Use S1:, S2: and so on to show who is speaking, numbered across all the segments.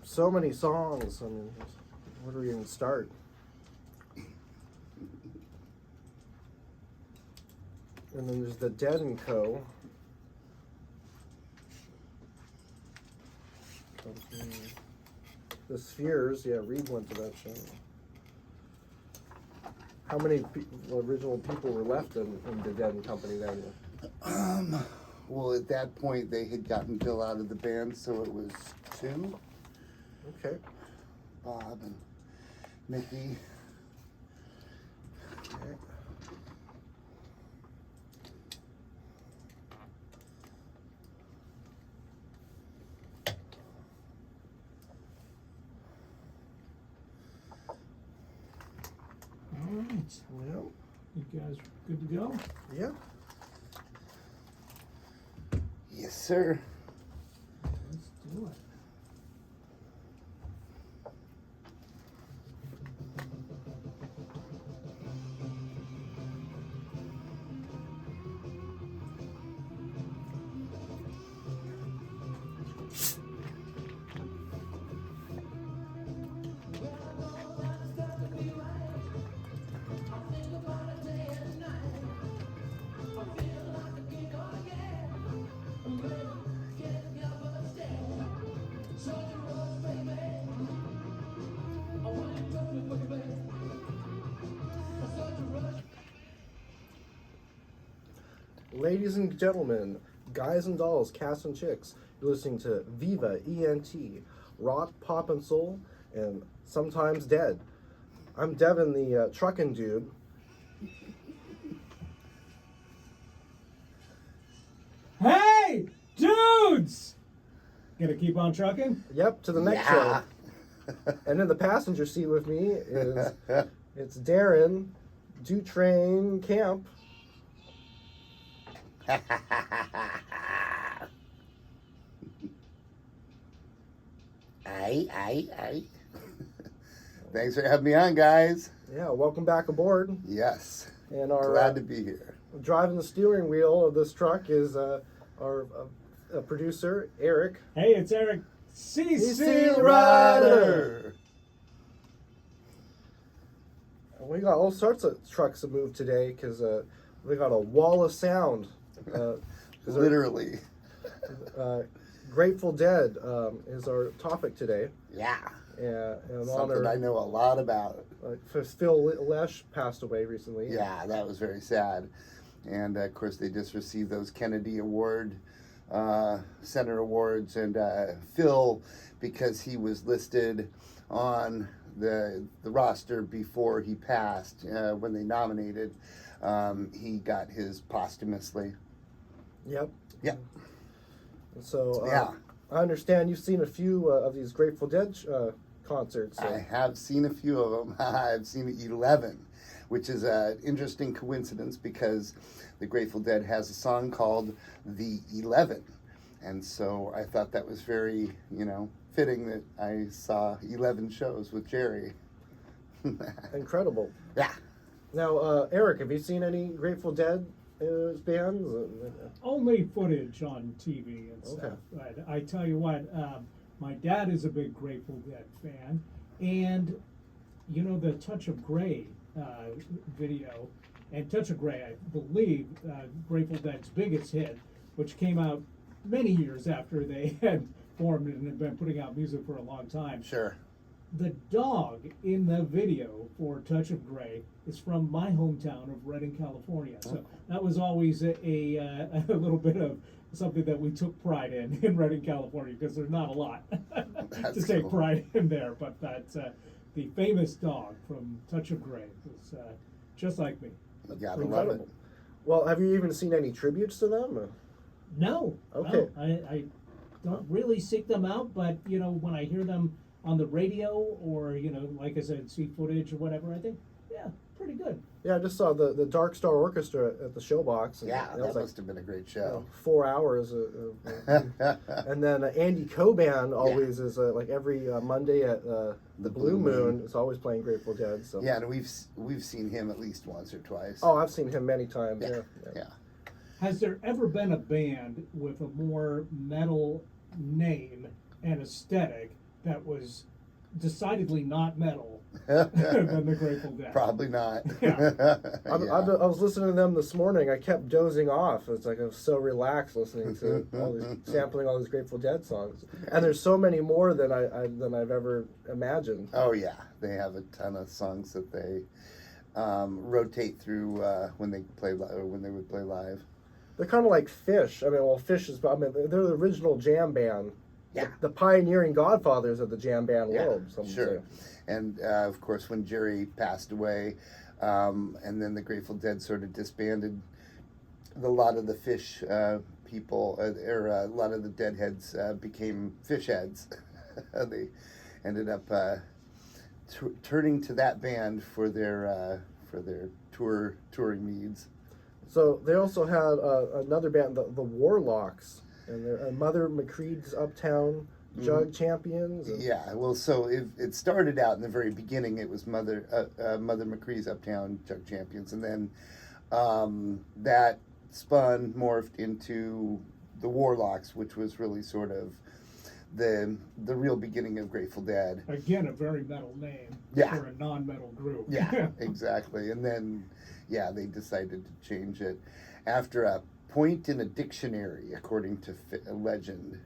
S1: so many songs. I mean, where do we even start? And then there's the Dead and Co. The Spheres, yeah, Reed went to that show. How many original people were left in the Dead and Company then?
S2: Well, at that point, they had gotten Bill out of the band, so it was 2.
S1: Okay.
S2: Bob and Mickey.
S1: Okay.
S3: All right.
S1: Well,
S3: You guys good to go?
S1: yeah.
S2: Yes, sir.
S3: Let's do it.
S1: Ladies and gentlemen, guys and dolls, cats and chicks, you're listening to Viva ENT, rock, pop, and soul, and sometimes dead. I'm Devin, the truckin' dude.
S3: Hey, dudes! Gonna keep on trucking?
S1: Yep, to the next show. And in the passenger seat with me is it's Darren, Dutrain Camp.
S2: Aye. Thanks for having me on, guys.
S1: Yeah, welcome back aboard.
S2: Yes.
S1: And our
S2: Glad to be here.
S1: driving the steering wheel of this truck is our producer, Eric.
S3: Hey, it's Eric CC
S1: Rider.
S3: Rider.
S1: We got all sorts of trucks to move today because we got a wall of sound.
S2: Literally.
S1: Grateful Dead is our topic today.
S2: Yeah.
S1: And
S2: Something I know a lot about.
S1: Phil Lesh passed away recently.
S2: Yeah, that was very sad. And of course, they just received those Kennedy Award, Center Awards, and Phil, because he was listed on the roster before he passed, when they nominated, he got his posthumously.
S1: Yep.
S2: Yep.
S1: So
S2: Yeah.
S1: I understand you've seen a few of these Grateful Dead concerts.
S2: I have seen a few of them. I've seen 11, which is an interesting coincidence because the Grateful Dead has a song called The 11. And so I thought that was very, fitting that I saw 11 shows with Jerry.
S1: Incredible.
S2: Yeah.
S1: Now, Eric, have you seen any Grateful Dead bands?
S3: Only footage on TV and stuff.
S1: Okay.
S3: But I tell you what, my dad is a big Grateful Dead fan, and the Touch of Grey video, and Touch of Grey, I believe, Grateful Dead's biggest hit, which came out many years after they had formed and had been putting out music for a long time.
S2: Sure.
S3: The dog in the video for Touch of Grey is from my hometown of Redding, California. So that was always a little bit of something that we took pride in Redding, California, because there's not a lot to take
S2: cool.
S3: pride in there. But that's the famous dog from Touch of Grey was just like me.
S2: You gotta love it.
S1: Well, have you even seen any tributes to them?
S3: No.
S1: Okay.
S3: No, I don't really seek them out, but when I hear them on the radio or like I said, see footage or whatever, I think, yeah, pretty good.
S1: Yeah, I just saw the Dark Star Orchestra at the Showbox. And
S2: Yeah, that
S1: was
S2: must have been a great show.
S1: 4 hours. And then Andy Coban always is like every Monday at the Blue Moon. It's always playing Grateful Dead. So.
S2: Yeah, and we've seen him at least once or twice.
S1: Oh, I've seen him many times. Yeah.
S3: Has there ever been a band with a more metal name and aesthetic that was decidedly not metal than the Grateful Dead.
S2: Probably not.
S3: Yeah.
S1: I was listening to them this morning. I kept dozing off. It's like I was so relaxed listening to all these, sampling all these Grateful Dead songs. And there's so many more than I've ever imagined.
S2: Oh yeah, they have a ton of songs that they rotate through when they would play live.
S1: They're kind of like Fish. I mean, well, Fish is. I mean, they're the original jam band.
S2: Yeah.
S1: The pioneering godfathers of the jam band world. Some would
S2: Sure.
S1: say.
S2: And of course, when Jerry passed away, and then the Grateful Dead sort of disbanded, a lot of the Fish people, or a lot of the Deadheads became Fish heads. They ended up turning to that band for their touring needs.
S1: So they also had another band, the Warlocks, and Mother McCreed's Uptown Jug Champions.
S2: Yeah, well, so it started out in the very beginning. It was Mother McCree's Uptown Jug Champions, and then that morphed into the Warlocks, which was really sort of the real beginning of Grateful Dead.
S3: Again, a very metal name for a non-metal group.
S2: Yeah, exactly. And then, they decided to change it after a point in a dictionary, according to legend.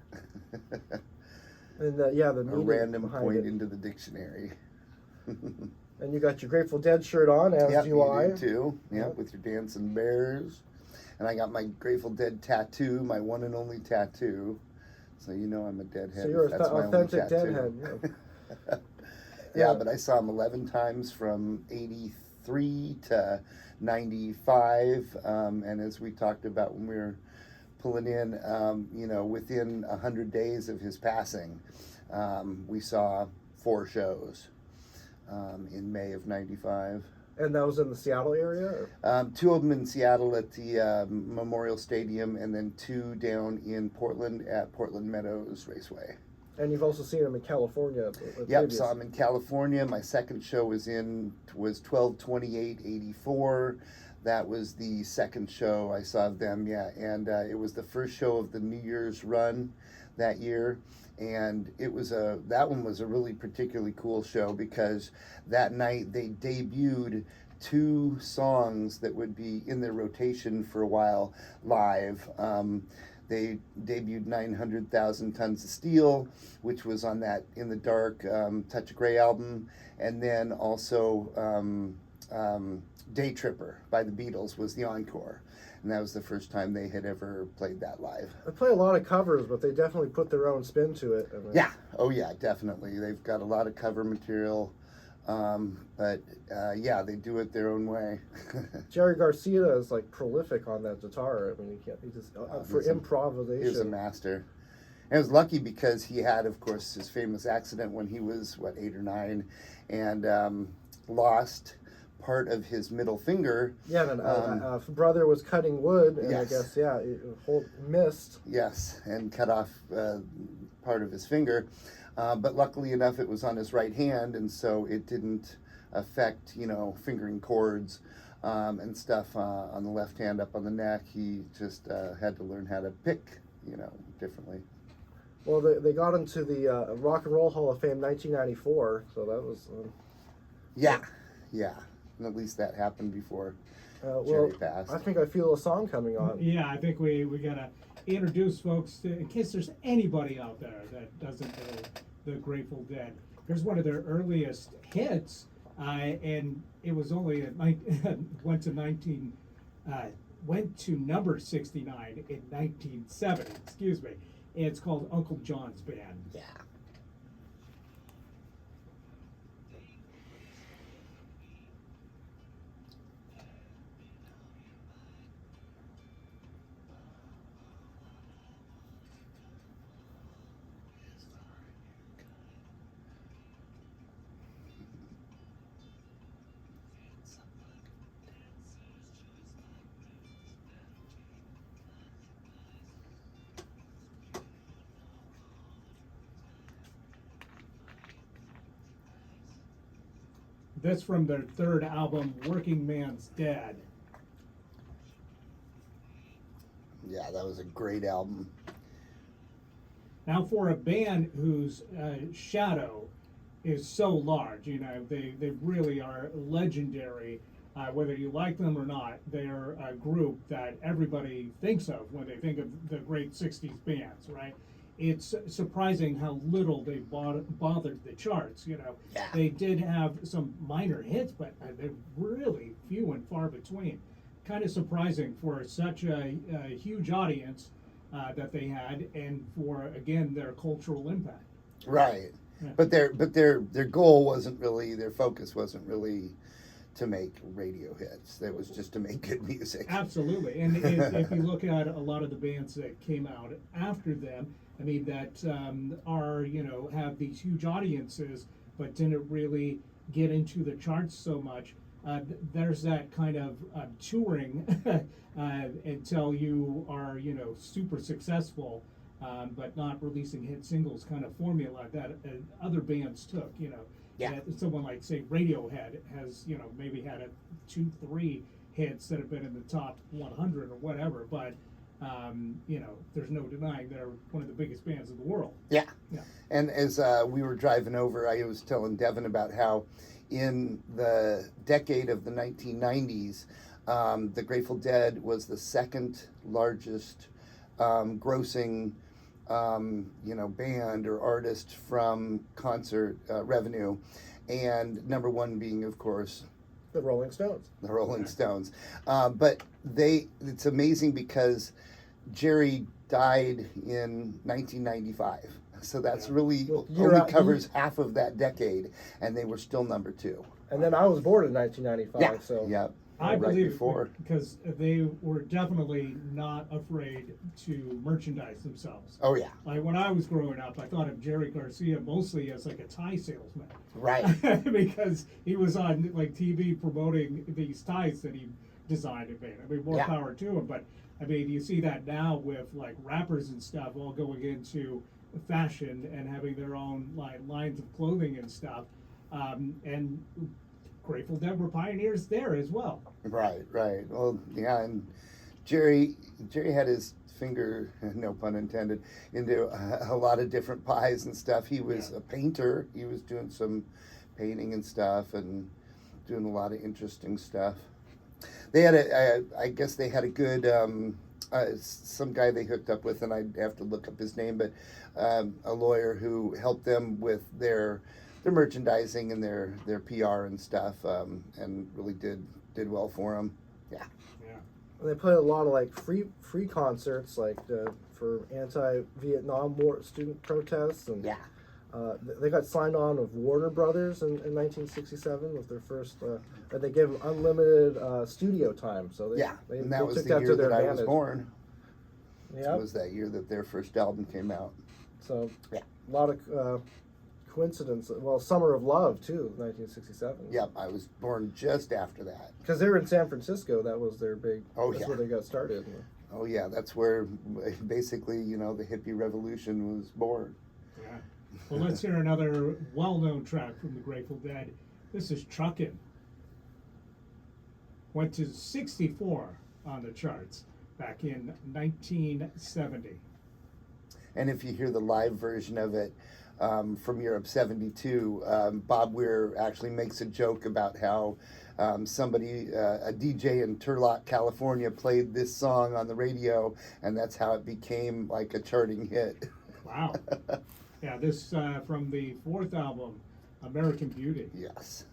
S1: And the
S2: A
S1: meaning
S2: random
S1: behind
S2: point
S1: it.
S2: into the dictionary.
S1: And you got your Grateful Dead shirt on, as
S2: Yep,
S1: do
S2: you
S1: I.
S2: do too. Yep, with your dancing bears. And I got my Grateful Dead tattoo, my one and only tattoo. So you know I'm a Deadhead.
S1: So you're an
S2: That's my only
S1: authentic
S2: tattoo.
S1: Deadhead. Yeah.
S2: Yeah, but I saw him 11 times from 83 to 95. And as we talked about when we were pulling in, within 100 days of his passing, we saw 4 shows in May of 95.
S1: And that was in the Seattle area? Or?
S2: 2 of them in Seattle at the Memorial Stadium, and then 2 down in Portland at Portland Meadows Raceway.
S1: And you've also seen them in California.
S2: Yep, saw them in California. My second show was 12/28/84. That was the second show I saw of them, and it was the first show of the New Year's run that year. And that one was a really particularly cool show because that night they debuted 2 songs that would be in their rotation for a while live. They debuted 900,000 Tons of Steel, which was on that In the Dark Touch of Grey album, and then also Day Tripper by the Beatles was the encore. And that was the first time they had ever played that live.
S1: They play a lot of covers, but they definitely put their own spin to it. I mean,
S2: Yeah, oh yeah, definitely. They've got a lot of cover material, but they do it their own way.
S1: Jerry Garcia is like prolific on that guitar. I mean, he just for improvisation.
S2: He was a master. And I was lucky because he had, of course, his famous accident when he was 8 or 9, and lost part of his middle finger.
S1: Yeah, and brother was cutting wood, and
S2: Yes.
S1: I guess missed.
S2: Yes, and cut off part of his finger. But luckily enough, it was on his right hand, and so it didn't affect, fingering chords and stuff on the left hand up on the neck. He just had to learn how to pick, differently.
S1: Well, they got into the Rock and Roll Hall of Fame 1994, so that was...
S2: Yeah. And at least that happened before Jerry passed.
S1: I think I feel a song coming on.
S3: Yeah, I think we gotta introduce folks in case there's anybody out there that doesn't know the Grateful Dead. Here's one of their earliest hits, and it was only went to number 69 in 1970. Excuse me. It's called Uncle John's Band.
S2: Yeah.
S3: That's from their third album, Working Man's Dead.
S2: Yeah, that was a great album.
S3: Now, for a band whose shadow is so large, you know, they really are legendary. Whether you like them or not, they're a group that everybody thinks of when they think of the great 60s bands, right? It's surprising how little they bothered the charts, you know.
S2: Yeah.
S3: They did have some minor hits, but they're really few and far between. Kind of surprising for such a huge audience that they had, and for, again, their cultural impact.
S2: Right.
S3: Yeah.
S2: But their goal wasn't really, their focus wasn't really to make radio hits. It was just to make good music.
S3: Absolutely, and if you look at a lot of the bands that came out after them, I mean, that are, you know, have these huge audiences, but didn't really get into the charts so much. There's that kind of touring until you are, you know, super successful, but not releasing hit singles kind of formula that other bands took, you know.
S2: Yeah.
S3: Someone like, say, Radiohead has, you know, maybe had 2-3 hits that have been in the top 100 or whatever, but you know, there's no denying they're one of the biggest bands in the world.
S2: Yeah.
S3: Yeah.
S2: And as we were driving over, I was telling Devin about how in the decade of the 1990s, the Grateful Dead was the second largest grossing you know, band or artist from concert revenue, and number one being, of course,
S1: The Rolling Stones.
S2: the Rolling Stones. But it's amazing because Jerry died in 1995. So that's
S3: Yeah.
S2: really
S1: Well, you're
S2: only
S1: out-
S2: covers half of that decade, and they were still number 2.
S1: And then I was born in 1995,
S2: Yeah.
S1: so
S2: Yeah.
S3: I
S2: right
S3: believe
S2: before.
S3: it because they were definitely not afraid to merchandise themselves.
S2: Oh yeah.
S3: Like when I was growing up, I thought of Jerry Garcia mostly as like a tie salesman.
S2: Right.
S3: Because he was on like TV promoting these ties that he designed and made. I mean, more
S2: Yeah.
S3: power to him. But I mean, you see that now with like rappers and stuff all going into fashion and having their own like lines of clothing and stuff. And Grateful Dead were pioneers there as well.
S2: Right. Well, yeah, and Jerry had his finger, no pun intended, into a lot of different pies and stuff. He was a painter. He was doing some painting and stuff and doing a lot of interesting stuff. They had I guess they had a good, some guy they hooked up with, and I'd have to look up his name, but a lawyer who helped them with their merchandising and their PR and stuff, and really did well for them. Yeah.
S3: Yeah.
S1: and they played a lot of like free concerts, like for anti-Vietnam War student protests, and
S2: Yeah.
S1: They got signed on with Warner Brothers in 1967 with their first, and they gave them unlimited studio time. So they,
S2: Yeah.
S1: they,
S2: And
S1: they
S2: that was
S1: took
S2: the
S1: that
S2: year
S1: to their
S2: that I was
S1: advantage.
S2: born.
S1: Yeah.
S2: It was that year that their first album came out.
S1: So
S2: Yeah.
S1: a lot of coincidence. Well, Summer of Love too, 1967.
S2: Yep, I was born just after that.
S1: Because they were in San Francisco. That was their big.
S2: Oh,
S1: that's
S2: yeah.
S1: where they got started.
S2: Oh yeah, that's where basically, you know, the hippie revolution was born.
S3: Yeah. Well, let's hear another well-known track from the Grateful Dead. This is Truckin'. Went to 64 on the charts back in 1970.
S2: And if you hear the live version of it from Europe '72, Bob Weir actually makes a joke about how somebody, a DJ in Turlock, California, played this song on the radio, and that's how it became like a charting hit.
S3: Wow. Yeah, this from the 4th album, American Beauty.
S2: Yes.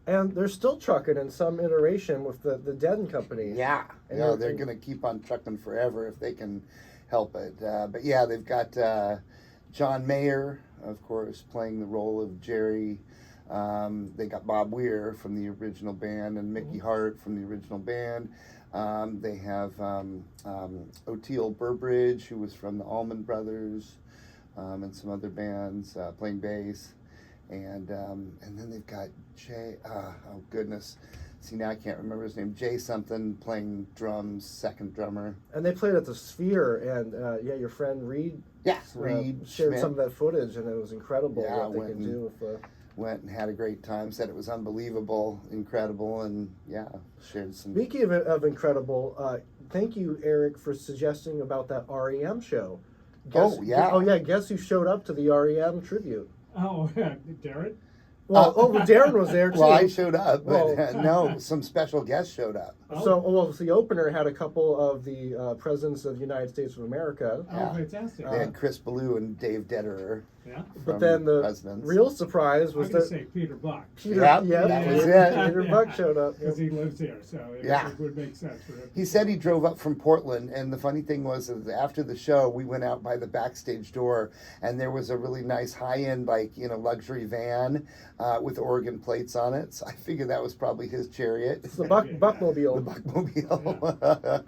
S1: And they're still trucking in some iteration with the Devin company.
S2: Yeah,
S1: And
S2: they're
S1: everything.
S2: going to keep on trucking forever if they can help it. But yeah, they've got John Mayer, of course, playing the role of Jerry. They got Bob Weir from the original band and Mickey Hart from the original band. They have Oteil Burbridge, who was from the Allman Brothers, and some other bands playing bass. And then they've got Jay, oh goodness, see now I can't remember his name, Jay something, playing drums, second drummer.
S1: And they played at the Sphere, and your friend Reid
S2: Reid
S1: shared
S2: Schmidt
S1: some of that footage, and it was incredible
S2: Yeah,
S1: what they
S2: went
S1: can
S2: and-
S1: do with the.
S2: went and had a great time, said it was unbelievable, incredible, and yeah, shared some.
S1: Speaking of incredible, thank you, Eric, for suggesting about that REM show.
S2: Oh, yeah.
S1: Oh yeah, guess who showed up to the REM tribute?
S3: Oh, Darren?
S1: Well, Darren was there too.
S2: Well, I showed up, but
S1: Well-
S2: no, some special guests showed up.
S1: So, the opener had a couple of the presidents of the United States of America.
S3: Oh, fantastic.
S2: They had Chris Ballou and Dave Detterer.
S3: Yeah.
S1: But then the
S2: presidents.
S1: real surprise
S3: I
S1: was
S3: was going
S1: that
S3: to say Peter Buck.
S1: Peter,
S2: Yep,
S1: yeah,
S2: that was
S1: Peter,
S2: it.
S1: Peter Buck showed up.
S3: Because he lives here, so it would make sense for him.
S2: He said he drove up from Portland, and the funny thing was that after the show, we went out by the backstage door, and there was a really nice high-end, luxury van with Oregon plates on it. So I figured that was probably his chariot.
S1: It's the
S3: Yeah.
S2: The
S1: Buckmobile.
S2: Buckmobile.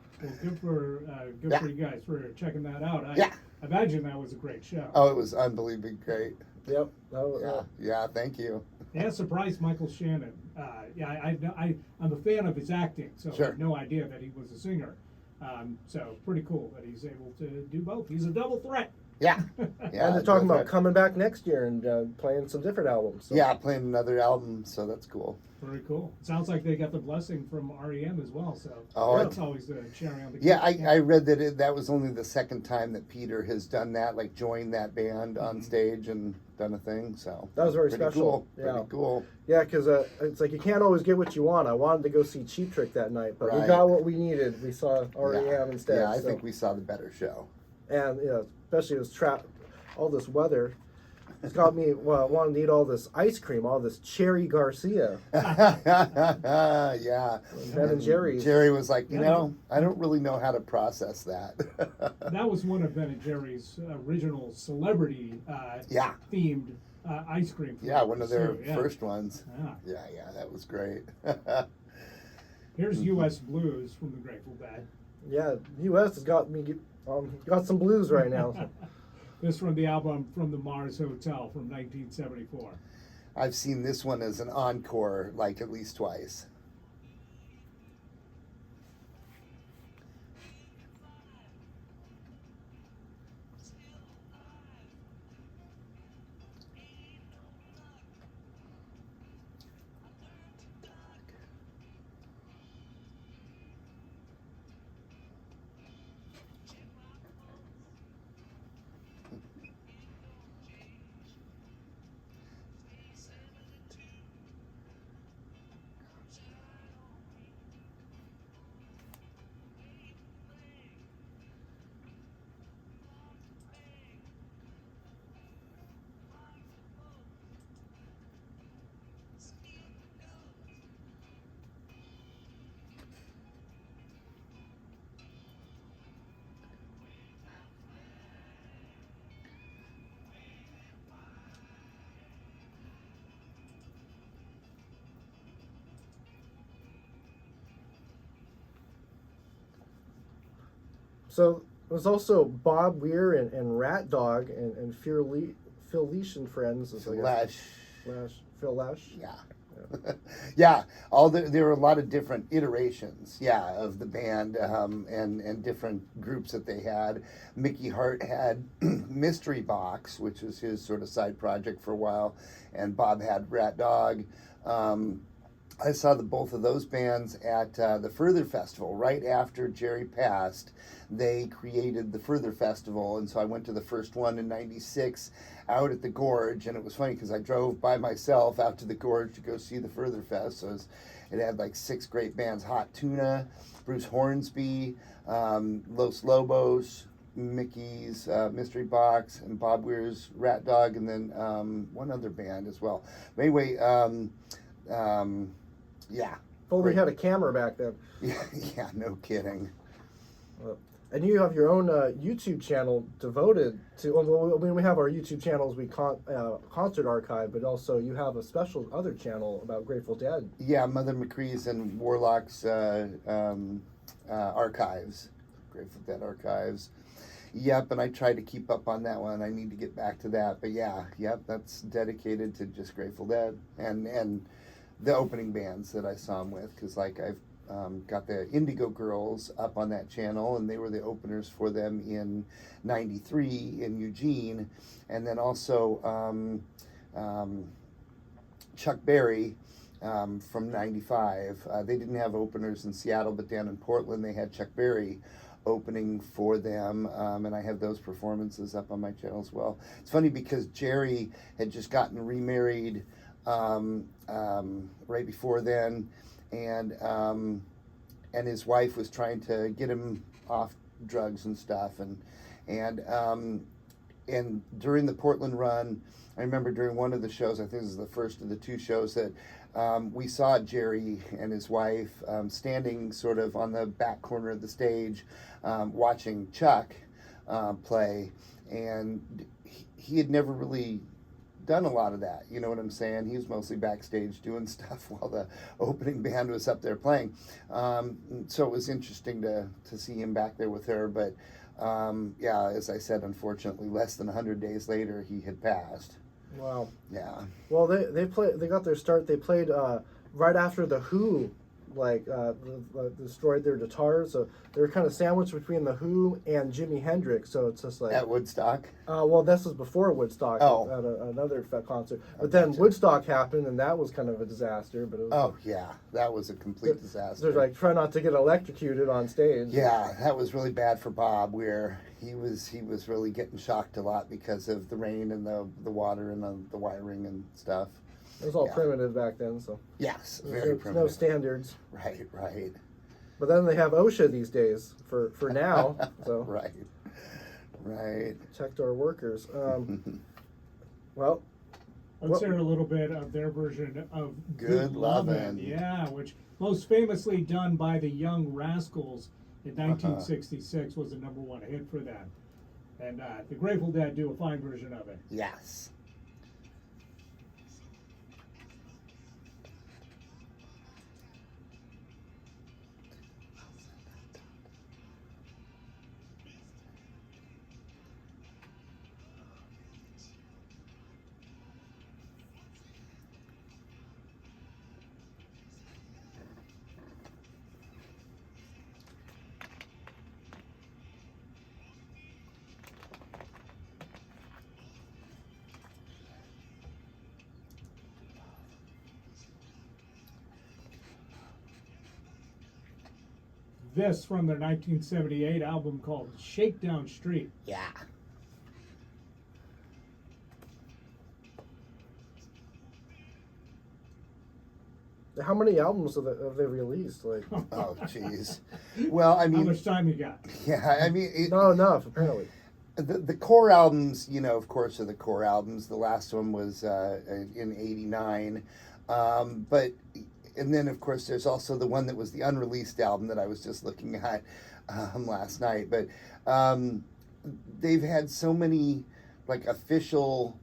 S3: Well, good for you guys for checking that out. I imagine that was a great show.
S2: Oh, it was unbelievably great.
S1: Yep. That was,
S2: Yeah, thank you.
S3: Yeah, surprised Michael Shannon. I'm a fan of his acting, so I
S2: Sure.
S3: had no idea that he was a singer. So pretty cool that he's able to do both. He's a double threat.
S2: Yeah.
S1: and they're talking about coming back next year and playing some different albums. So.
S2: Yeah, playing another album, so that's cool.
S3: Very cool. Sounds like they got the blessing from REM as well, so
S2: Oh,
S3: that's always the cherry on the cake.
S2: Yeah, I read that that was only the second time that Peter has done that, joined that band on stage and done a thing. So
S1: That was very
S2: pretty
S1: special.
S2: Cool.
S1: Yeah.
S2: Pretty cool.
S1: Yeah, because it's like you can't always get what you want. I wanted to go see Cheap Trick that night, but we
S2: Right.
S1: got what we needed. We saw REM instead.
S2: Yeah, I
S1: so.
S2: think we saw the better show.
S1: And especially it was all this weather. It's got me wanting to eat all this ice cream, all this Cherry Garcia.
S2: Yeah.
S1: Ben and Jerry's.
S2: Jerry was like,
S3: Yeah.
S2: I don't really know how to process that.
S3: That was one of Ben and Jerry's original celebrity
S2: Yeah.
S3: themed ice cream.
S2: Yeah, one of their
S3: flavors, too, yeah.
S2: first ones.
S3: Yeah.
S2: Yeah, that was great.
S3: Here's U.S. Blues from the Grateful Dead.
S1: Yeah, U.S. has got me got some blues right now.
S3: This from the album From the Mars Hotel from 1974.
S2: I've seen this one as an encore at least twice.
S1: So it was also Bob Weir and Rat Dog and Phil Lesh and Friends. Phil Lesh.
S2: Yeah. Yeah, there were a lot of different iterations, of the band and different groups that they had. Mickey Hart had Mystery Box, which was his sort of side project for a while, and Bob had Rat Dog. I saw both of those bands at the Further Festival. Right after Jerry passed, they created the Further Festival, and so I went to the first one in '96 out at the Gorge, and it was funny because I drove by myself out to the Gorge to go see the Further Fest. So it had 6 great bands: Hot Tuna, Bruce Hornsby, Los Lobos, Mickey's Mystery Box, and Bob Weir's Rat Dog, and then one other band as well. But anyway, Yeah.
S1: If only we
S2: Great.
S1: had a camera back then.
S2: Yeah, no kidding.
S1: And you have your own YouTube channel devoted to. Well, I mean, we have our YouTube channels, concert archive, but also you have a special other channel about Grateful Dead.
S2: Yeah, Mother McCree's and Warlock's archives, Grateful Dead archives. Yep, and I try to keep up on that one. I need to get back to that, but yeah, yep, that's dedicated to just Grateful Dead and the opening bands that I saw them with, because like I've got the Indigo Girls up on that channel, and they were the openers for them in '93 in Eugene, and then also Chuck Berry from '95. They didn't have openers in Seattle, but down in Portland they had Chuck Berry opening for them, and I have those performances up on my channel as well. It's funny because Jerry had just gotten remarried right before then, and his wife was trying to get him off drugs and stuff, and during the Portland run, I remember during one of the shows, I think this is the first of the two shows, that we saw Jerry and his wife standing sort of on the back corner of the stage, watching Chuck play, and he had never really done a lot of that, you know what I'm saying? He was mostly backstage doing stuff while the opening band was up there playing. So it was interesting to see him back there with her, but yeah, as I said, unfortunately, less than 100 days later, he had passed.
S1: Wow.
S2: Yeah.
S1: Well, they got their start. They played right after the Who, destroyed their guitars. So they were kind of sandwiched between the Who and Jimi Hendrix. So it's just like
S2: At Woodstock?
S1: well, this was before Woodstock.
S2: Oh.
S1: At another concert. But then Woodstock happened, and that was kind of a disaster. But it was,
S2: Oh, yeah. That was a complete disaster.
S1: They're like, try not to get electrocuted on stage.
S2: Yeah, that was really bad for Bob, where he was really getting shocked a lot because of the rain and the water and the wiring and stuff.
S1: It was all
S2: Yeah.
S1: primitive back then, so
S2: Yes,
S1: there's
S2: very
S1: no
S2: primitive.
S1: standards.
S2: Right, right.
S1: But then they have OSHA these days for now. So
S2: Right, right.
S1: protect our workers. Well,
S3: Let's hear a little bit of their version of
S2: Good Lovin'.
S3: Yeah, which most famously done by the Young Rascals in
S2: Uh-huh.
S3: 1966 was the #1 hit for them. And the Grateful Dead do a fine version of it.
S2: Yes.
S3: This from their 1978 album called Shakedown Street.
S2: Yeah.
S1: how many albums have they released? Like,
S2: Oh, jeez. Well, I
S3: How
S2: mean,
S3: much time you got?
S2: yeah, I mean,
S1: not enough apparently.
S2: the core albums, you know, of course, are the core albums. The last one was in '89, but and then of course there's also the one that was the unreleased album that I was just looking at last night. But they've had so many like official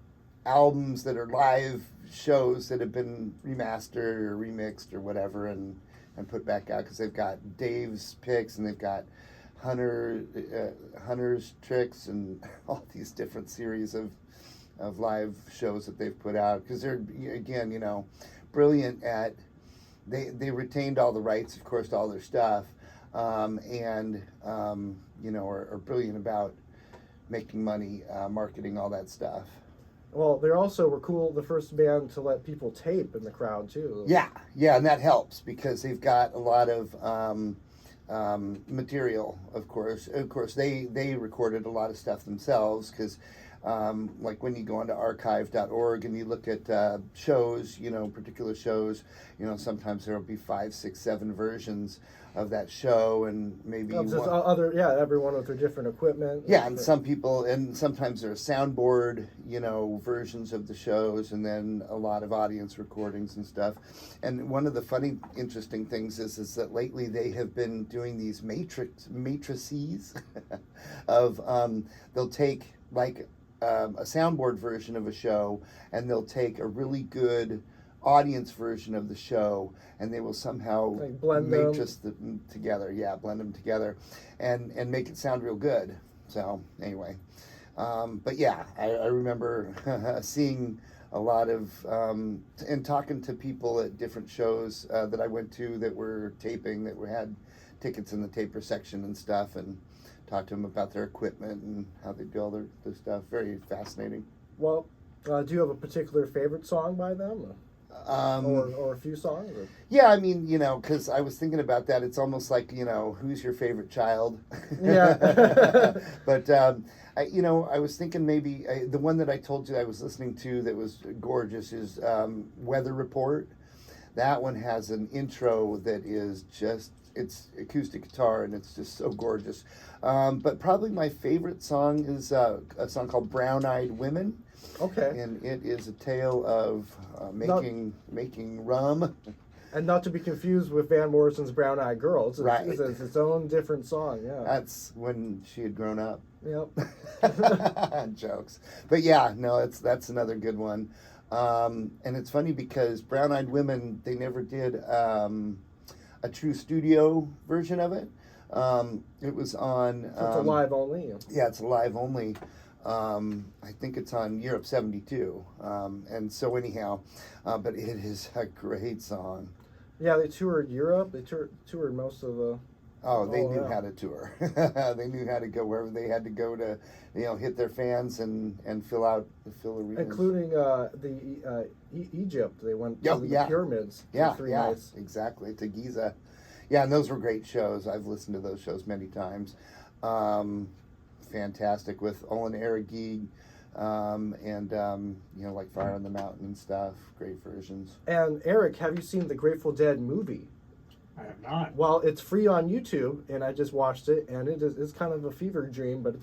S2: albums that are live shows that have been remastered or remixed or whatever and put back out, because they've got Dave's picks and they've got Hunter's tricks and all these different series of live shows that they've put out, because they're, again, you know, brilliant at they retained all the rights, of course, to all their stuff, and you know, are brilliant about making money, marketing all that stuff.
S1: Well, they also were cool, the first band to let people tape in the crowd too.
S2: Yeah, and that helps because they've got a lot of material. Of course, they recorded a lot of stuff themselves, because like when you go onto archive.org and you look at shows, particular shows, sometimes there will be 5, 6, 7 versions of that show, and maybe
S1: everyone with their different equipment.
S2: Yeah, and sometimes there are soundboard, versions of the shows, and then a lot of audience recordings and stuff. And one of the funny, interesting things is that lately they have been doing these matrices of they'll take like a soundboard version of a show, and they'll take a really good audience version of the show, and they will somehow
S1: like blend
S2: them together. Yeah, blend them together, and make it sound real good. So anyway, but yeah, I remember seeing a lot of and talking to people at different shows that I went to that were taping, that had tickets in the taper section and stuff, and talked to them about their equipment and how they do all their stuff. Very fascinating.
S1: Well, do you have a particular favorite song by them? Or a few songs? Or?
S2: Yeah, I mean, because I was thinking about that. It's almost like, who's your favorite child?
S1: Yeah.
S2: But, I was thinking maybe the one that I told you I was listening to that was gorgeous is Weather Report. That one has an intro that is just, it's acoustic guitar, and it's just so gorgeous. But probably my favorite song is a song called Brown Eyed Women.
S1: Okay.
S2: And it is a tale of making rum.
S1: And not to be confused with Van Morrison's Brown Eyed Girl. It's its own different song, yeah.
S2: That's when she had grown up.
S1: Yep.
S2: Jokes. But yeah, no, that's another good one. And it's funny because Brown Eyed Women, they never did a true studio version of it. It was on...
S1: So it's a live only?
S2: Yeah, it's a live only. I think it's on Europe 72. And so anyhow, but it is a great song.
S1: Yeah, they toured Europe. They toured most of the...
S2: Oh, they knew how to tour. They knew how to go wherever they had to go to, hit their fans and fill arenas.
S1: Including Egypt. They went to the pyramids.
S2: Yeah,
S1: nights.
S2: Exactly, to Giza. Yeah, and those were great shows. I've listened to those shows many times. Fantastic with Olin Aragig, and like Fire on the Mountain and stuff. Great versions.
S1: And Eric, have you seen the Grateful Dead movie?
S3: I have not.
S1: Well, it's free on YouTube, and I just watched it, and it's kind of a fever dream, but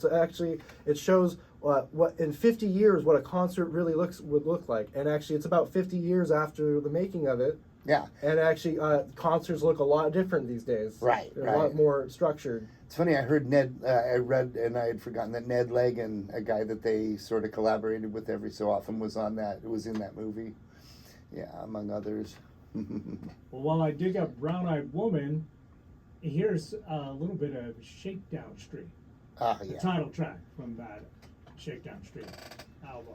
S1: it shows what in 50 years what a concert really would look like, and actually it's about 50 years after the making of it.
S2: Yeah.
S1: And actually, concerts look a lot different these days.
S2: Right.
S1: They're a lot more structured.
S2: It's funny, I heard I read, and I had forgotten that Ned Legan, a guy that they sort of collaborated with every so often, was in that movie. Yeah, among others.
S3: Well, while I dig up Brown Eyed Woman, here's a little bit of Shakedown Street. The title track from that Shakedown Street album.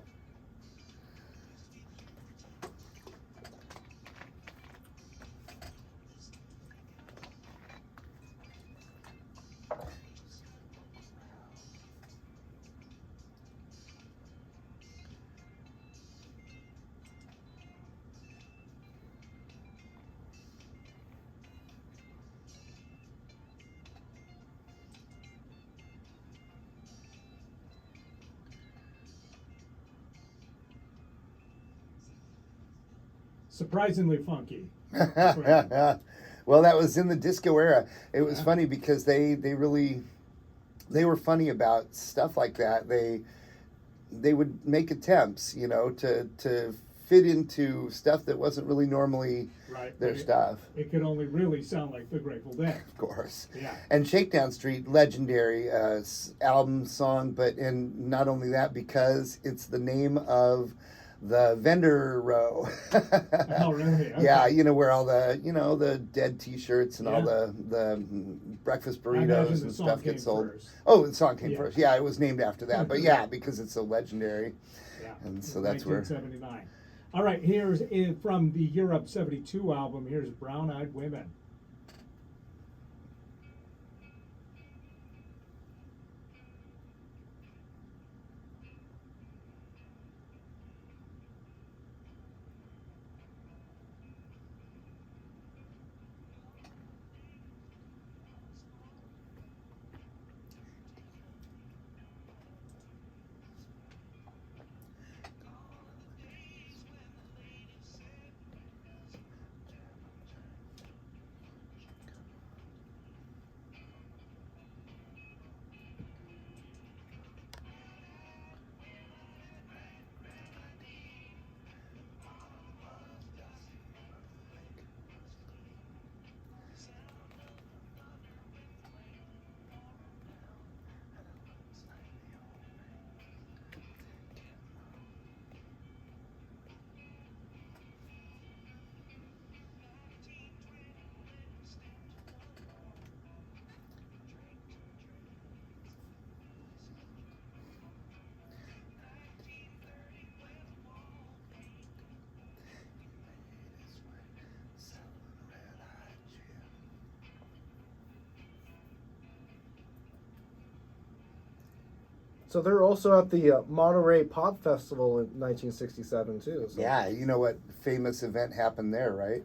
S3: Surprisingly funky.
S2: Well, that was in the disco era. It was funny because they were funny about stuff like that. They would make attempts, to fit into stuff that wasn't really normally their stuff.
S3: It could only really sound like the Grateful Dead.
S2: Of course.
S3: Yeah.
S2: And Shakedown Street, legendary album song, and not only that, because it's the name of the vendor row.
S3: Oh, really? Okay.
S2: Yeah, where all the Dead T-shirts and all the breakfast burritos and stuff get sold.
S3: First.
S2: Oh, the song came first. Yeah, it was named after that. But yeah, because it's so legendary.
S3: Yeah.
S2: And so that's
S3: 1979. All right, here's from the Europe 72 album. Here's Brown Eyed Women.
S1: So they're also at the Monterey Pop Festival in 1967 too. So,
S2: Yeah, you know what famous event happened there, right?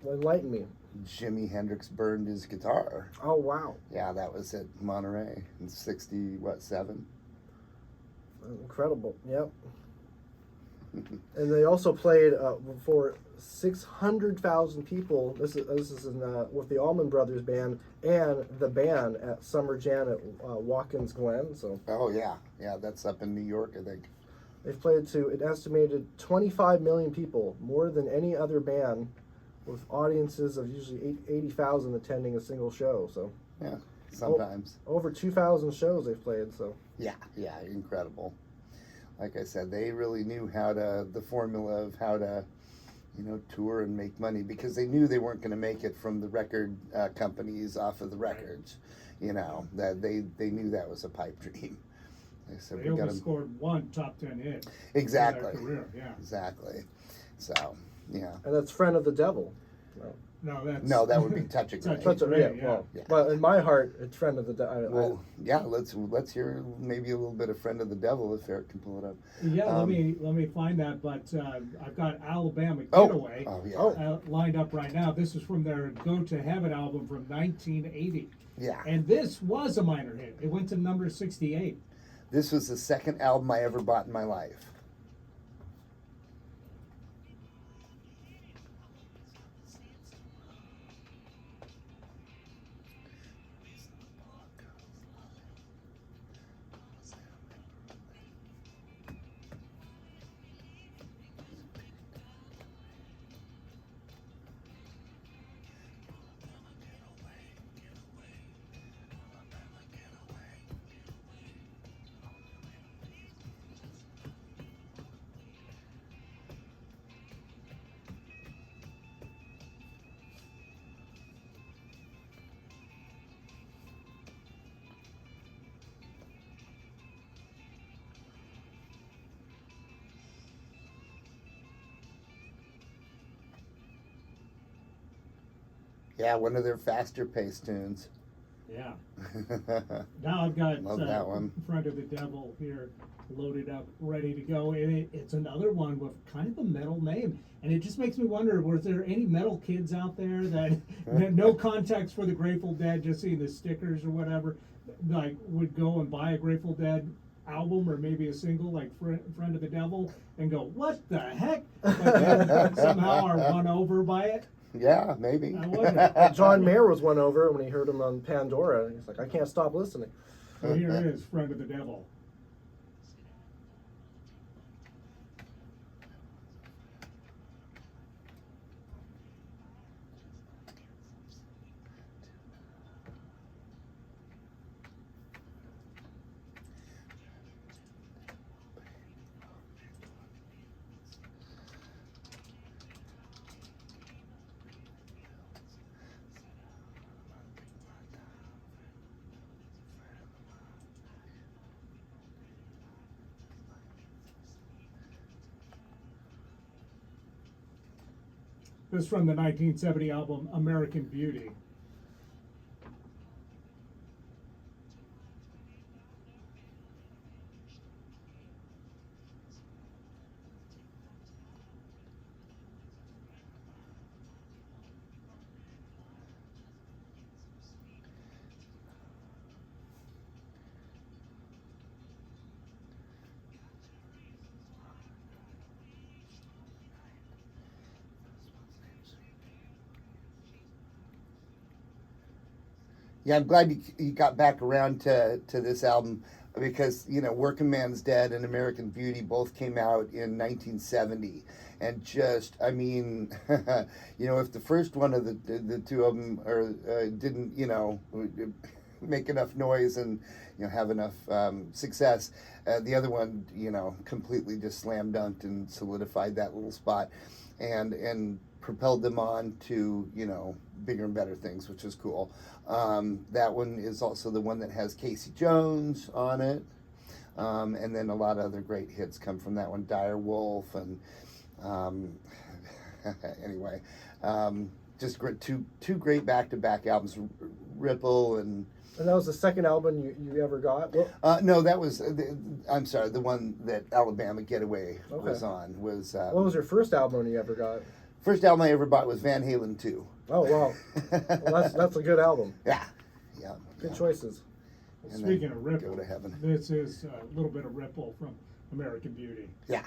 S1: Enlighten me.
S2: Jimi Hendrix burned his guitar.
S1: Oh wow,
S2: Yeah, that was at Monterey in 67.
S1: incredible. Yep. And they also played for 600,000 people. This is in, with the Allman Brothers Band and the band at Summer Jam at Watkins Glen. So
S2: Oh yeah, that's up in New York, I think.
S1: they've played to an estimated 25 million people, more than any other band, with audiences of usually 80,000 attending a single show. So
S2: Yeah, sometimes.
S1: over 2,000 shows they've played. So
S2: Yeah, incredible. Like I said, they really knew the formula of how to, tour and make money, because they knew they weren't going to make it from the record companies off of the records. That they knew that was a pipe dream. They said
S3: They only scored one top 10 hit.
S2: Exactly.
S3: In their career, yeah.
S2: Exactly. So, yeah.
S1: and that's Friend of the Devil.
S2: No, that would be Touch of Grey.
S1: Touch of
S3: Grey,
S1: yeah.
S3: yeah.
S1: Well,
S2: Yeah.
S1: but in my heart, it's Friend of the Devil.
S2: Well, yeah. Let's hear maybe a little bit of Friend of the Devil if Eric can pull it up.
S3: Yeah, let me find that. But I've got Alabama
S2: Oh.
S3: Getaway
S2: Oh yeah.
S3: lined up right now. This is from their Go to Heaven album from 1980,
S2: Yeah.
S3: and this was a minor hit. It went to number 68.
S2: This was the second album I ever bought in my life. Yeah, one of their faster paced tunes.
S3: Yeah. Now I've got
S2: Love that one.
S3: Friend of the Devil here loaded up, ready to go. And it's another one with kind of a metal name. And it just makes me wonder, was there any metal kids out there that had no context for the Grateful Dead, just seeing the stickers or whatever, like would go and buy a Grateful Dead album or maybe a single like Friend of the Devil and go, what the heck? But then somehow are won over by it?
S2: Yeah, maybe.
S3: I wonder.
S1: John Mayer was won over when he heard him on Pandora. He's like, I can't stop listening.
S3: So here it is, Friend of the Devil. This is from the 1970 album American Beauty.
S2: Yeah, I'm glad you got back around to this album, because Working Man's Dead and American Beauty both came out in 1970, and just if the first one of the two of them didn't make enough noise and have enough success, the other one completely just slam dunked and solidified that little spot, and propelled them on to bigger and better things, which is cool. That one is also the one that has Casey Jones on it, and then a lot of other great hits come from that one. Dire Wolf and anyway, just two great back-to-back albums. Ripple and
S1: And that was the second album you ever got? Well,
S2: No, that was, I'm sorry, the one that Alabama Getaway
S1: Okay.
S2: was on.
S1: What was your first album you ever got?
S2: First album I ever bought was Van Halen 2.
S1: Oh, wow. Well, that's a good album.
S2: Yeah. Yeah.
S1: Good
S2: yeah.
S1: choices.
S3: Well,
S2: And
S3: speaking
S2: then
S3: of Ripple,
S2: go to heaven.
S3: this is a little bit of Ripple from American Beauty.
S2: Yeah.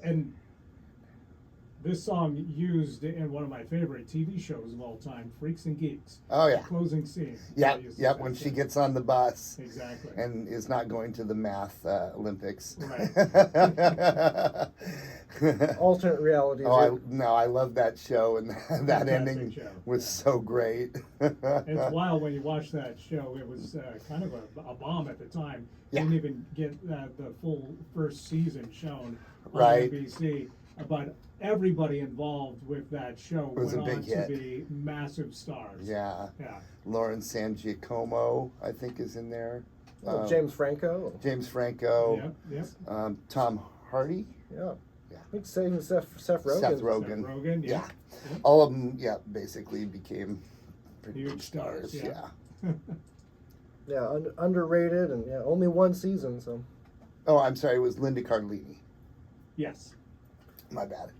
S3: And this song used in one of my favorite TV shows of all time, Freaks and Geeks.
S2: Oh, yeah.
S3: Closing scene.
S2: Yep,
S3: They used
S2: yep,
S3: this
S2: when she
S3: scene.
S2: gets on the bus
S3: Exactly.
S2: and is not going to the math Olympics.
S3: Right.
S1: Alternate reality.
S2: Oh, I love that show, and that
S3: Fantastic
S2: ending
S3: show,
S2: was
S3: yeah.
S2: so great.
S3: It's wild when you watch that show. It was kind of a bomb at the time.
S2: Yeah.
S3: Didn't even get the full first season shown on
S2: Right.
S3: NBC. But everybody involved with that show
S2: It was
S3: went
S2: a
S3: on
S2: big
S3: to
S2: hit.
S3: be massive stars.
S2: Yeah.
S3: Yeah.
S2: Lauren San Giacomo, I think, is in there.
S1: Oh, James Franco.
S2: James Franco.
S3: Yep. Yep.
S2: Tom Hardy.
S1: Yeah.
S2: Yeah.
S1: I think same as Seth Rogen.
S2: Seth Rogen.
S3: Seth Rogen, yeah.
S2: Yeah. All of them, yeah, basically became pretty
S3: Huge
S2: big stars.
S3: stars,
S2: Yeah.
S1: Yeah, underrated, and yeah, only one season. So,
S2: Oh, I'm sorry. It was Linda Cardellini.
S3: Yes.
S2: My bad.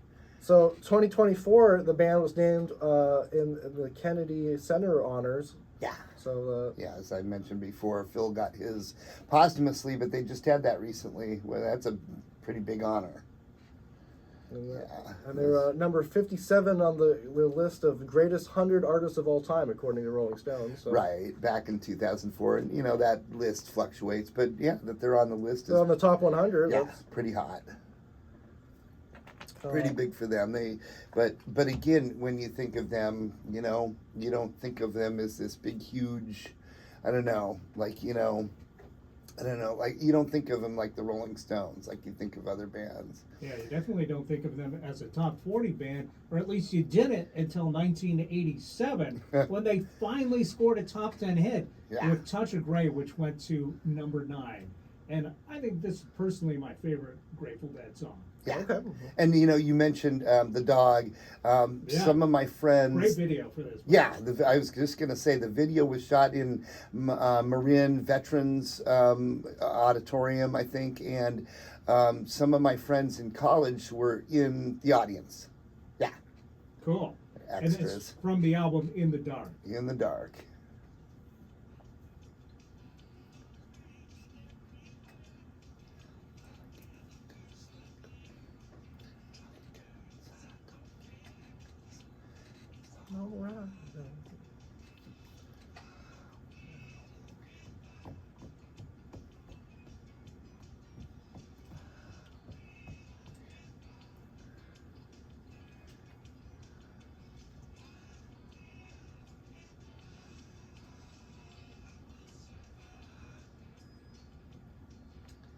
S1: so 2024, the band was named in the Kennedy Center honors.
S2: Yeah.
S1: So,
S2: Yeah, as I mentioned before, Phil got his posthumously, but they just had that recently. Well, that's a pretty big honor.
S1: and they're number 57 on the list of greatest 100 artists of all time, according to Rolling Stone. So.
S2: Right, back in 2004, and that list fluctuates, but yeah, that they're on the list
S1: So on
S2: is
S1: the top 100.
S2: yeah,
S1: That's,
S2: pretty hot. Pretty big for them. But again, when you think of them, you don't think of them as this big, huge, I don't know, like you don't think of them like the Rolling Stones, like you think of other bands.
S3: Yeah, you definitely don't think of them as a top 40 band, or at least you didn't until 1987 when they finally scored a top 10 hit
S2: Yeah.
S3: with Touch of Grey, which went to number 9. And I think this is personally my favorite Grateful Dead song.
S2: Yeah.
S1: Okay.
S2: And you mentioned the dog.
S3: Yeah.
S2: Some of my friends.
S3: Great video for this.
S2: Yeah, I was just going to say the video was shot in Marin Veterans Auditorium, I think, and some of my friends in college were in the audience. Yeah,
S3: Cool. And
S2: extras
S3: it's from the album In the Dark.
S2: in the dark.
S1: all right.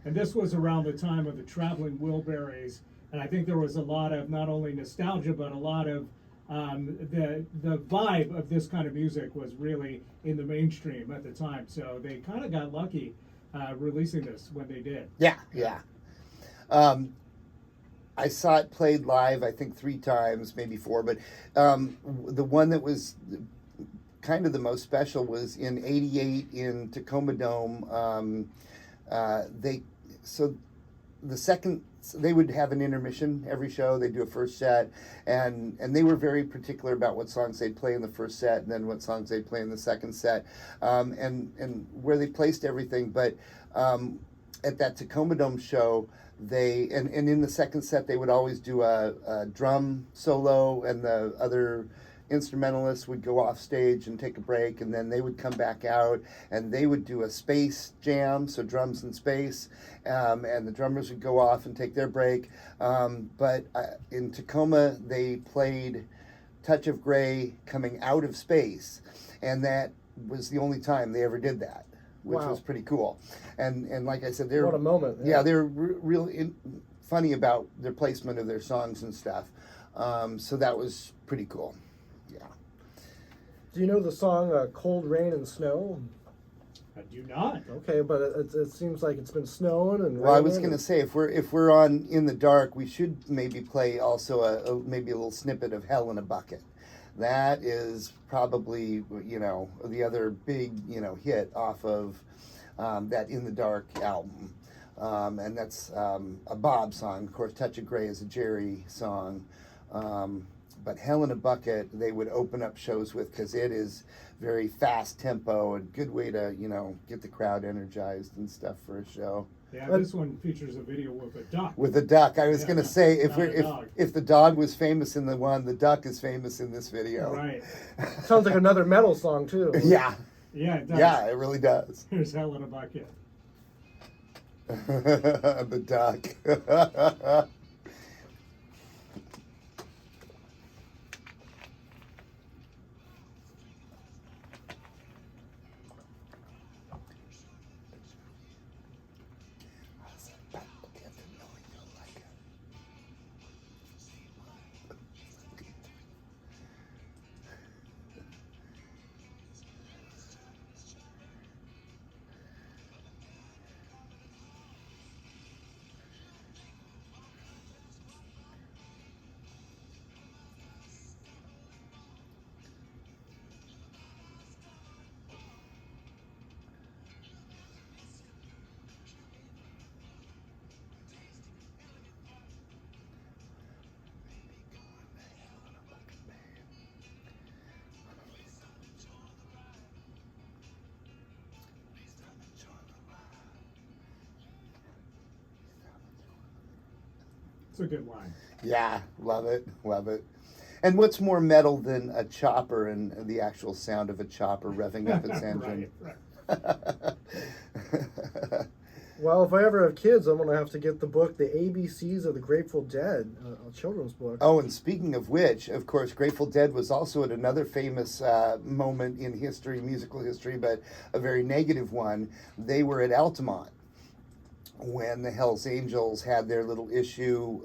S3: And this was around the time of the Traveling Wilburys, and I think there was a lot of not only nostalgia, but a lot of the vibe of this kind of music was really in the mainstream at the time. So they kind of got lucky releasing this when they did.
S2: Yeah, yeah. I saw it played live, I think 3 times, maybe 4, but the one that was kind of the most special was in '88 in Tacoma Dome. They would have an intermission every show. They'd do a first set, and they were very particular about what songs they'd play in the first set, and then what songs they'd play in the second set, and where they placed everything. But at that Tacoma Dome show, and in the second set they would always do a drum solo, and the other instrumentalists would go off stage and take a break, and then they would come back out and they would do a space jam, so drums and space, and the drummers would go off and take their break. But in Tacoma, they played Touch of Grey coming out of space, and that was the only time they ever did that, which
S1: Wow.
S2: was pretty cool. And like I said, they're
S1: What a moment.
S2: yeah, they're real funny about their placement of their songs and stuff. So that was pretty cool. Yeah.
S1: Do you know the song Cold Rain and Snow?
S3: I do not.
S1: Okay, but it seems like it's been snowing and
S2: Well, I was
S1: raining
S2: going to
S1: and-
S2: say if we're on In the Dark, we should maybe play also maybe a little snippet of Hell in a Bucket. That is probably, you know, the other big, you know, hit off of that In the Dark album. And that's a Bob song. Of course, Touch of Grey is a Jerry song. But Hell in a Bucket, they would open up shows with, because it is very fast tempo, a good way to, you know, get the crowd energized and stuff for a show.
S3: Yeah, this one features a video with a duck.
S2: With a duck, I was
S3: Yeah,
S2: going to say if
S3: not
S2: we're
S3: a dog.
S2: if the dog was famous in the one, the duck is famous in this video.
S3: Right.
S1: Sounds like another metal song too.
S2: Yeah,
S3: Yeah, it does.
S2: yeah, it really does.
S3: Here's Hell in a Bucket.
S2: The duck.
S3: It's a good line.
S2: Yeah, love it, love it. And what's more metal than a chopper and the actual sound of a chopper revving up its engine?
S3: Right.
S1: Well, if I ever have kids, I'm gonna have to get the book, The ABCs of the Grateful Dead, a children's book.
S2: Oh, and speaking of which, of course, Grateful Dead was also at another famous moment in history, musical history, but a very negative one. They were at Altamont when the Hells Angels had their little issue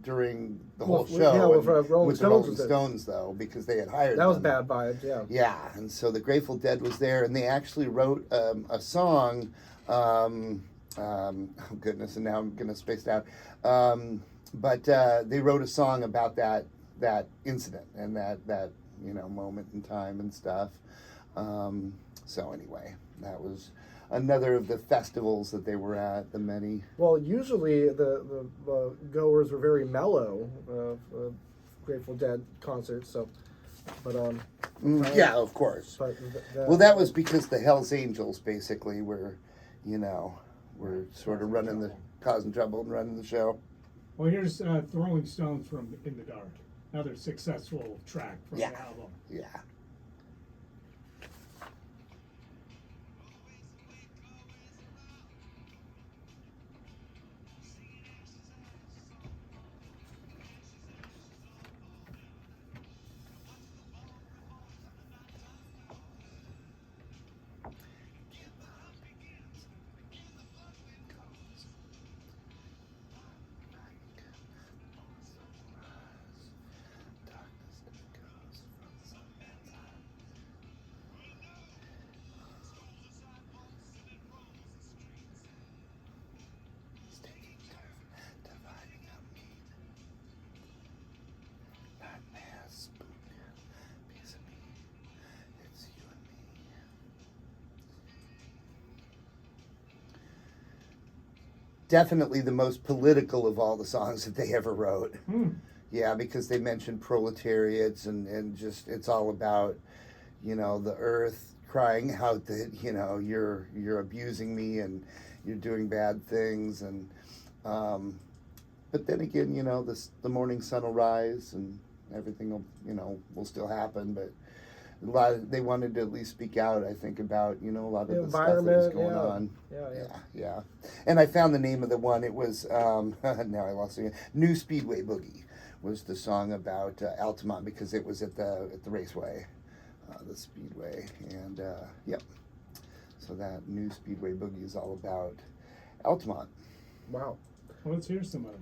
S2: during the whole
S1: Well,
S2: show.
S1: yeah, with,
S2: and
S1: Rolling
S2: with the
S1: Stones
S2: Rolling
S1: was it.
S2: Stones, though, because they had hired
S1: That was
S2: them.
S1: bad vibes, yeah.
S2: Yeah, and so the Grateful Dead was there, and they actually wrote a song. Oh goodness, and now I'm gonna space out. But they wrote a song about that incident and that you know moment in time and stuff. So anyway, that was another of the festivals that they were at. The many.
S1: Well, usually the goers were very mellow, Grateful Dead concerts. So, but
S2: Yeah, of course.
S1: But
S2: Well, that was because the Hells Angels basically were, you know, were sort of causing trouble and running the show.
S3: Well, here's the Rolling Stones from In the Dark. Another successful track from
S2: Yeah.
S3: the album.
S2: Yeah. Definitely the most political of all the songs that they ever wrote. Yeah, because they mentioned proletariats and just it's all about, you know, the earth crying out that, you know, you're abusing me and you're doing bad things and but then again, you know, the morning sun will rise and everything will, will still happen, but they wanted to at least speak out, I think, about, a lot of the stuff that was going on. Yeah. And I found the name of the one. It was, now I lost it again. New Speedway Boogie was the song about Altamont, because it was at the raceway, the Speedway. And, yep. So that New Speedway Boogie is all about Altamont.
S1: Wow.
S3: Well, let's hear some of it.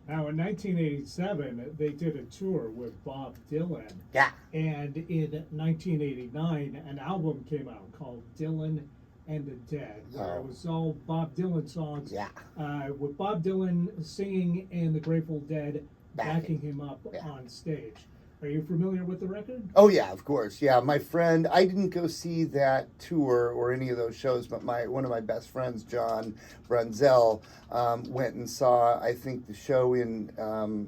S3: Now, in 1987, they did a tour with Bob Dylan.
S2: Yeah.
S3: And in 1989, an album came out called Dylan and the Dead, where it was all Bob Dylan songs.
S2: Yeah.
S3: With Bob Dylan singing and the Grateful Dead backing him up on stage. Are you familiar with the record?
S2: Oh yeah, of course. Yeah, my friend, I didn't go see that tour or any of those shows, but one of my best friends, John Brunzell, went and saw, I think, the show in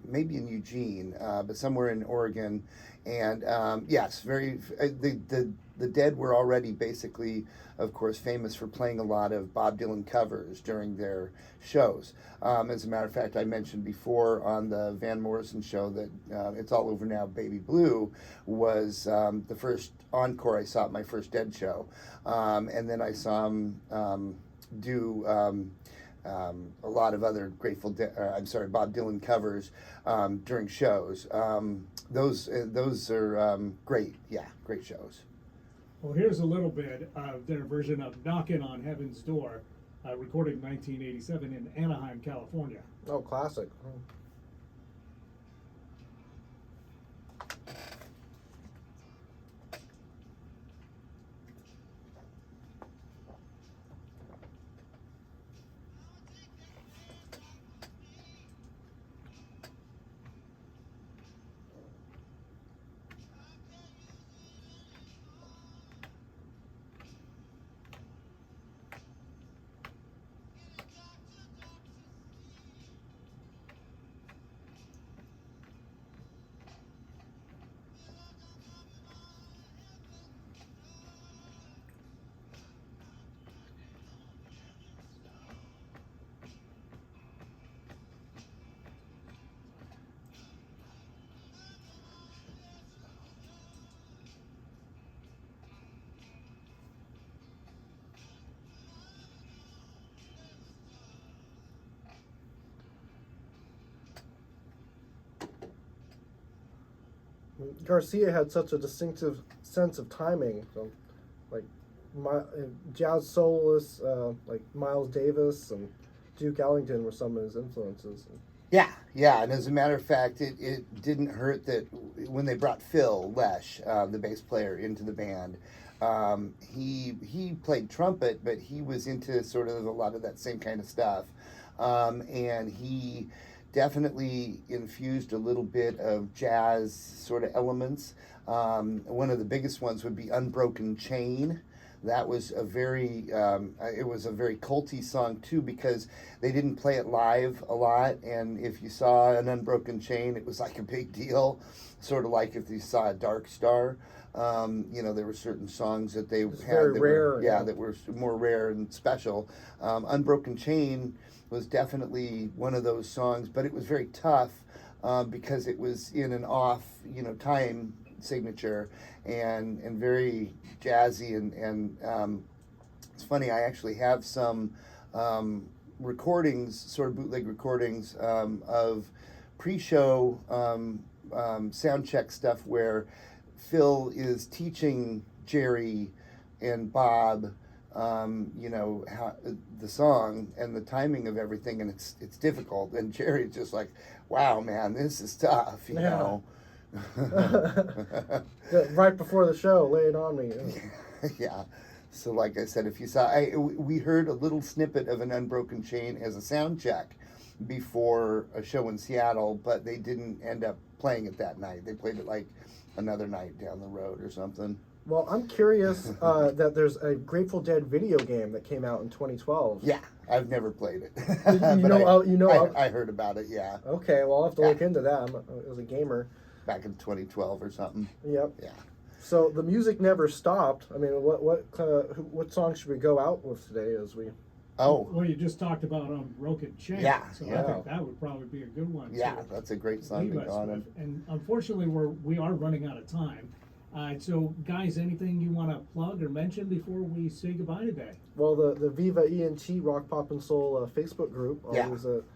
S2: maybe in Eugene, but somewhere in Oregon. And yes, the Dead were already basically, of course, famous for playing a lot of Bob Dylan covers during their shows. As a matter of fact, I mentioned before on the Van Morrison show that It's All Over Now, Baby Blue was the first encore I saw at my first Dead show. And then I saw him do a lot of other Bob Dylan covers during shows. Those are great. Yeah, great shows.
S3: Well, here's a little bit of their version of Knockin' on Heaven's Door, recorded in 1987 in Anaheim, California.
S1: Oh, classic. Garcia had such a distinctive sense of timing. So, like, jazz soloists like Miles Davis and Duke Ellington were some of his influences.
S2: Yeah, and as a matter of fact, it didn't hurt that when they brought Phil Lesh, the bass player, into the band, he played trumpet, but he was into sort of a lot of that same kind of stuff, and he definitely infused a little bit of jazz sort of elements. One of the biggest ones would be Unbroken Chain. That was a very culty song too, because they didn't play it live a lot, and if you saw an Unbroken Chain, it was like a big deal, sort of like if you saw a Dark Star. There were certain songs that they had
S1: very rare,
S2: that were more rare and special. Unbroken Chain was definitely one of those songs, but it was very tough because it was in an off, time signature and very jazzy and it's funny. I actually have some recordings, sort of bootleg recordings of pre-show sound check stuff where Phil is teaching Jerry and Bob, you know, how the song and the timing of everything, and it's difficult. And Jerry's just like, "Wow, man, this is tough," you know.
S1: Right before the show, lay it on me.
S2: Yeah. So, like I said, if you saw, we heard a little snippet of An Unbroken Chain as a sound check before a show in Seattle, but they didn't end up playing it that night. They played it like another night down the road or something.
S1: Well, I'm curious that there's a Grateful Dead video game that came out in 2012.
S2: Yeah, I've never played it.
S1: I
S2: I heard about it, yeah.
S1: Okay, well, I'll have to look into that. I was a gamer.
S2: Back in 2012 or something.
S1: Yep.
S2: Yeah.
S1: So the music never stopped. I mean, what song should we go out with today as we...
S2: Oh.
S3: Well, you just talked about Broken Chain.
S2: Yeah,
S3: So
S2: yeah.
S3: I think that would probably be a good one.
S2: Yeah,
S3: to
S2: that's a great song
S3: leave
S2: to
S3: us
S2: go on.
S3: with. And unfortunately, we are running out of time. So, guys, anything you want to plug or mention before we say goodbye today?
S1: Well, the Viva ENT Rock, Pop, and Soul Facebook group.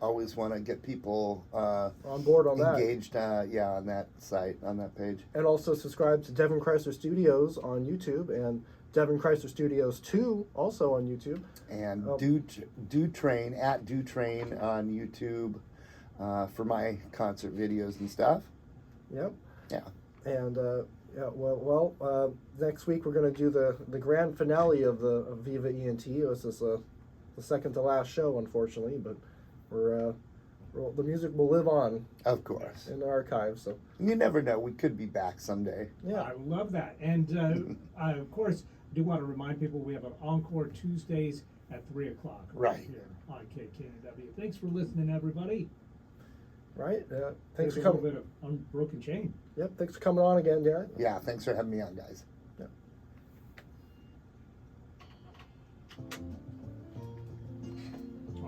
S2: Always want to get people
S1: on board on
S2: engaged, on that site, on that page.
S1: And also subscribe to Devin Creisler Studios on YouTube and Devin Creisler Studios 2 also on YouTube.
S2: And Do Train on YouTube for my concert videos and stuff.
S1: Yep.
S2: Yeah.
S1: And next week we're going to do the grand finale of the Viva ENT. This is the second to last show, unfortunately, but the music will live on.
S2: Of course.
S1: In the archives. So
S2: you never know. We could be back someday.
S1: Yeah.
S3: I love that. And I, of course, do want to remind people we have an encore Tuesdays at 3 o'clock
S2: right
S3: here on KKNW. Thanks for listening, everybody.
S1: Right. Thanks for
S3: coming. A
S1: coming.
S3: little bit of Unbroken Chain.
S1: Yep. Thanks for coming on again, Darren.
S2: Yeah. Thanks for having me on, guys.
S1: Yep.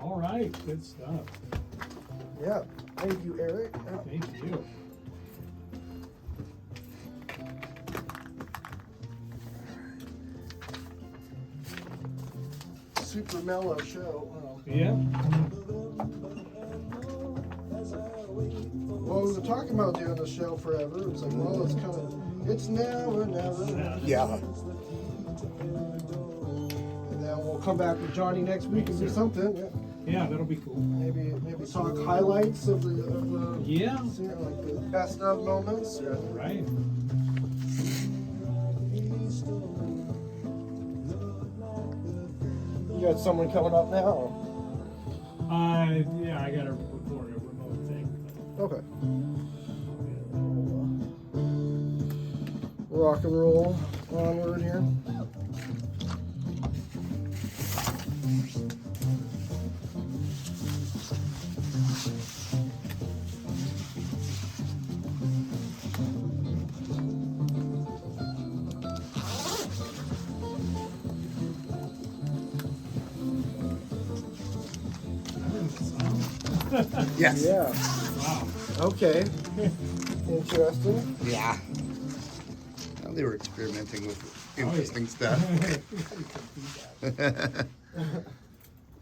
S3: All right. Good stuff.
S1: Yeah. Thank you, Eric.
S3: Thank you.
S1: Super mellow show.
S3: Yeah.
S1: Well, we were talking about doing the show forever. It's like, well, it's now or never.
S2: Yeah.
S1: And then we'll come back with Johnny next week and do something. Yeah.
S3: Yeah, that'll be cool.
S1: Maybe talk highlights of the
S3: Yeah.
S1: like the best of moments. Yeah.
S3: Right.
S1: You got someone coming up now.
S3: Yeah, I gotta record a remote thing.
S1: Okay. Rock and roll onward here.
S2: Yes.
S1: Yeah.
S3: Wow.
S1: Okay. Interesting.
S2: Yeah. Well, they were experimenting with interesting stuff.
S3: stuff.